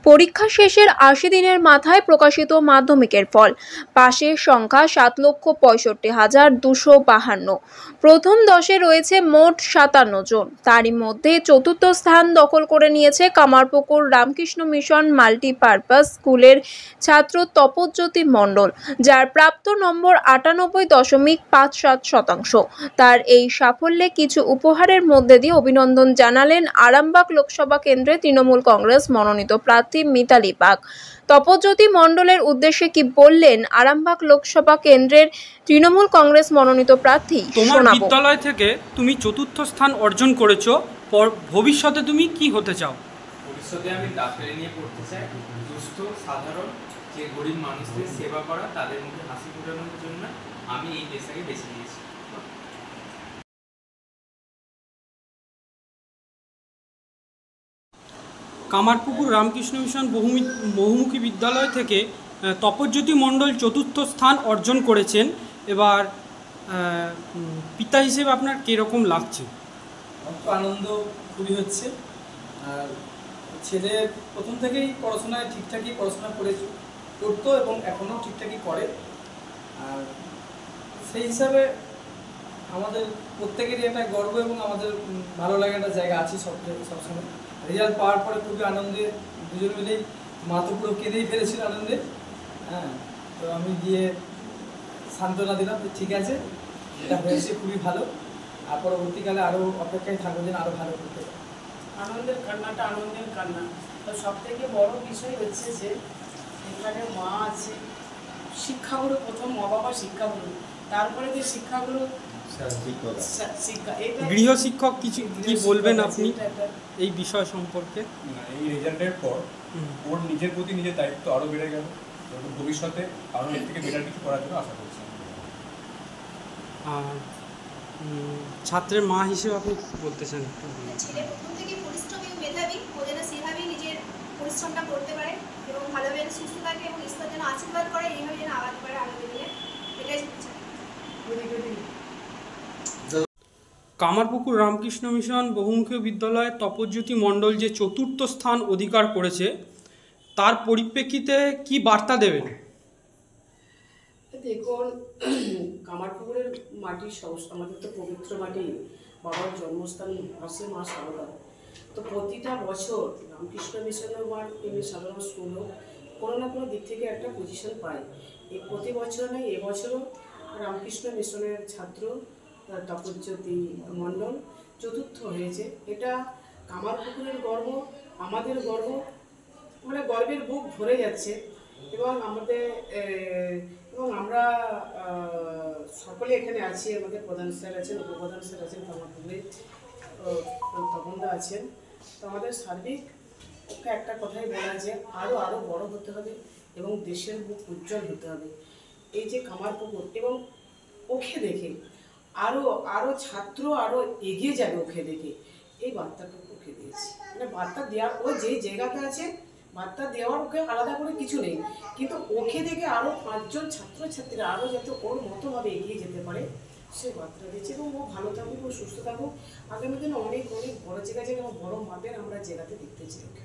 পরীক্ষা শেষের ৮০ দিনের মাথায় প্রকাশিত মাধ্যমিকের ফল। পাশের সংখ্যা ৭,৬৫,২৫২। প্রথম ১০-এ রয়েছে মোট ৫৭ জন। তারই মধ্যে চতুর্থ স্থান দখল করে নিয়েছে কামারপুকুর রামকৃষ্ণ মিশন মাল্টিপারপাস স্কুলের ছাত্র তপজ্যোতি মণ্ডল, যার প্রাপ্ত নম্বর ৯৮.৫৭%। তার এই সাফল্যে কিছু উপহারের মধ্যে দিয়ে অভিনন্দন জানালেন আরামবাগ লোকসভা কেন্দ্রে তৃণমূল কংগ্রেস মনোনীত প্রার্থী মিতালি বাগ। তপজ্যোতি মণ্ডলের উদ্দেশ্যে কি বললেন আরামবাগ লোকসভা কেন্দ্রের তৃণমূল কংগ্রেস মনোনীত প্রার্থী তোমার বিদ্যালয় থেকে তুমি চতুর্থ স্থান অর্জন করেছো, ভবিষ্যতে তুমি কি হতে চাও? ভবিষ্যতে আমি ডাক্তারি নিয়ে পড়তে চাই। সুস্থ সাধারণ যে গরিব মানুষদের সেবা করা, তাদের মুখে হাসি ফোটানোর জন্য আমি এই পেশাকে বেছে নিয়েছি। কামারপুকুর রামকৃষ্ণ মিশন বহুমুখী বিদ্যালয় থেকে তপজ্যোতি মণ্ডল চতুর্থ স্থান অর্জন করেছেন। এবার পিতা হিসেবে আপনার কীরকম লাগছে? আনন্দ খুবই হচ্ছে। আর ছেলে প্রথম থেকেই পড়াশোনায় ঠিকঠাকই পড়াশোনা করতো এবং এখনও ঠিকঠাকই করে। আর সেই হিসাবে আমাদের প্রত্যেকেরই একটা গর্ব এবং আমাদের ভালো লাগার একটা জায়গা আছে সবসময়। রেজাল্ট পাওয়ার পরে খুবই আনন্দে দুজন মিলেই মা তো পুরো কেঁদেই ফেলেছিল আনন্দে। হ্যাঁ, তো আমি গিয়ে সান্ত্বনা দিলাম যে ঠিক আছে, এটা হয়েছে খুবই ভালো, আর পরবর্তীকালে আরও অপেক্ষায় থাকবো যেন আরও ভালো করতে পারে। আনন্দের কান্নাটা আনন্দের কান্না। তো সব থেকে বড় বিষয় হচ্ছে যে এখানে মা আছে, শিক্ষাগুলো প্রথম মা বাবা শিক্ষাগুলো, তারপরে যে শিক্ষাগুলো গৃহ শিক্ষক কিছু কি বলবেন আপনি এই বিষয় সম্পর্কে? এই রেজাল্টের পর ওর নিজের প্রতি নিজের দায়িত্ব আরও বেড়ে গেল। ভবিষ্যতে আরও এর থেকে বেটার কিছু করার জন্য আশা করছি। ছাত্রের মা হিসেবে আপনি বলতে চান? ছেলে প্রথম থেকে পরিশ্রমী ও মেধাবী, ও যেন সেভাবেই নিজের পরিশ্রমটা করতে পারে এবং ভালোভাবে সুস্থ থাকে এবং ঈশ্বর যেন আশীর্বাদ করে, এইভাবে যেন আগাতে পারে আগামী দিনে, এটাই চাই। কামারপুকুর রামকৃষ্ণ মিশন বহুমুখী বিদ্যালয়ে তপজ্যোতি মণ্ডল যে চতুর্থ স্থান অধিকার করেছে, তার পরিপ্রেক্ষিতে কি বার্তা দেবেন? দেখুন, কামারপুকুরের মাটি আমাদের তো পবিত্র মাটি, বাবার জন্মস্থান আসে মা সারদা। তো প্রতিটা বছর রামকৃষ্ণ মিশন বা এমনি সাধারণ স্কুল হোক, কোনো না কোনো দিক থেকে একটা পজিশন পায়। এই প্রতি বছর নেই, এবছরও রামকৃষ্ণ মিশনের ছাত্র তপজ্যোতি মণ্ডল চতুর্থ হয়েছে। এটা কামারপুকুরের গর্ব, আমাদের গর্ব, মানে গর্বের বুক ভরে যাচ্ছে। এবং আমরা সকলে এখানে আছি। আমাদের প্রধান স্যার আছেন, উপপ্রধান স্যার আছেন, কামারপুকুরে তপনদা আছেন। তো আমাদের সার্বিক পক্ষে একটা কথাই বলা যে আরও বড় হতে হবে এবং দেশের বুক উজ্জ্বল হতে হবে। এই যে কামারপুকুর এবং ওকে দেখে আরও ছাত্র আরও এগিয়ে যাবে ওকে দেখে, এই বার্তাটা ওকে দিয়েছি। মানে বার্তা দেওয়ার, ও যেই জায়গাতে আছে বার্তা দেওয়ার ওকে আলাদা করে কিছু নেই, কিন্তু ওকে দেখে আরও 5 জন ছাত্রছাত্রীরা আরও যাতে ওর মতোভাবে এগিয়ে যেতে পারে সেই বার্তা দিয়েছে। এবং ও ভালো থাকুক, ও সুস্থ থাকুক, আগামী দিনে অনেক বড় জায়গায় এবং বড় মাপের আমরা জেলাতে দেখতে চাই ওকে।